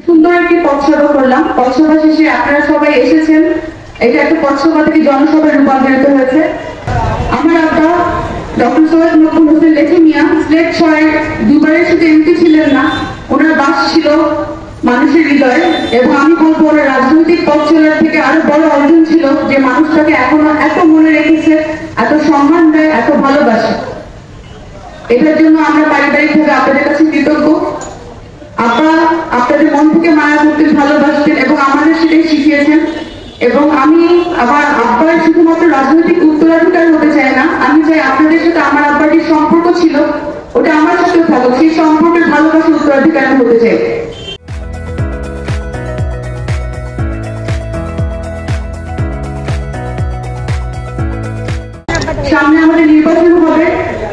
সুন্দর একটি পথসভা করলাম। পথসভা শেষে আপনারা সবাই এসেছেন। এটা একটা পথসভা থেকে জনসভায় রূপান্তরিত হয়েছে। আমার আব্বা ডক্টর সৈয়দ মকবুল হোসেন লেখি মিয়া সিলেট ৬ দুবারের শুধু এমপি ছিলেন না, ওনার বাস ছিল মানুষের হৃদয়ে। এবং আমি বলবো ওনার রাজনৈতিক পথ চলার থেকে আরো বড় অর্জন ছিল যে মানুষটাকে এখনো এত মনে রেখেছে, এত সম্মান দেয়, এত ভালোবাসে। এটার জন্য আমরা পারিবারিকভাবে আপনাদের কাছে কৃতজ্ঞ। আব্বা আপনাদের মন থেকে মায়া করতেন, ভালোবাসতেন এবং আমাদের সেটাই শিখিয়েছেন। এবং আমি আবার আব্বার শুধুমাত্র রাজনৈতিক উত্তরাধিকার হতে চাই না, আমি চাই আপনাদের সাথে আমার আব্বার যে সম্পর্ক ছিল ওটা আমার সাথেও থাকুক, সেই সম্পর্কের ভালোবাসার উত্তরাধিকার হতে চাই। সামনে আমাদের নির্বাচন হবে,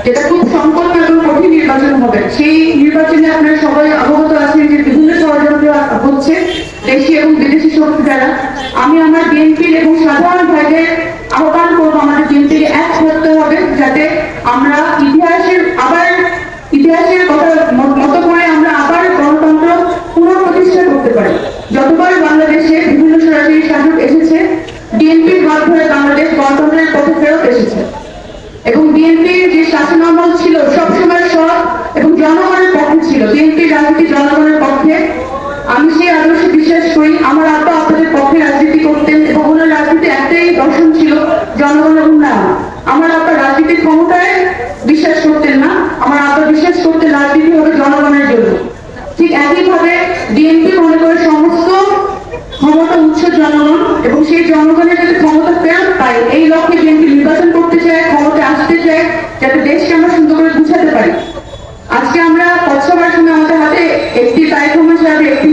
যেটা খুব সংকল্প এবং কঠিন নির্বাচন হবে। সেই নির্বাচনে আপনারা সবাই অবগত আছেন যে বিভিন্ন ষড়যন্ত্র হচ্ছে দেশি এবং বিদেশি শক্তি দ্বারা। আমি আমার বিএনপির এবং সাধারণ ভাইদের আহ্বান করবো আমাদের বিএনপিকে এক করতে হবে, যাতে আমরা ইতিহাসের কথা মতো করে আমরা আবার গণতন্ত্র পুনঃপ্রতিষ্ঠা করতে পারি। যতবার বাংলাদেশে বিভিন্ন সরাসরি শাসক এসেছে, বিএনপির হাত ধরে বাংলাদেশ গণতন্ত্রের পথে ফেরত এসেছে। এবং বিএনপির যে শাসনামল ছিল সবসময় সৎ এবং জনগণের পক্ষে ছিল। বিএনপির রাজনীতি জনগণের পক্ষে, আমি সেই আদর্শে বিশ্বাস করি। আমার আব্বা আপনাদের পক্ষে রাজনীতি করতেন এবং ওনার রাজনীতি একটাই দর্শন ছিল, জনগণের উন্নয়ন। আমার আব্বা রাজনীতির ক্ষমতায় বিশ্বাস করতেন না, আমার আব্বা বিশ্বাস করতেন রাজনীতি হবে জনগণের জন্য। ঠিক একইভাবে বিএনপি মনে করে সমস্ত ক্ষমতা উৎস জনগণ, এবং সেই জনগণের যাতে ক্ষমতা ফেরত পায় এই লক্ষ্যে বিএনপি নির্বাচন করতে চায়, ক্ষমতা আসতে চায়, যাতে দেশকে আমরা সুন্দর করে বুঝাতে পারি। আজকে আমরা পথসভার সময় আমাদের হাতে একটি কার্যক্রম হিসাবে একটি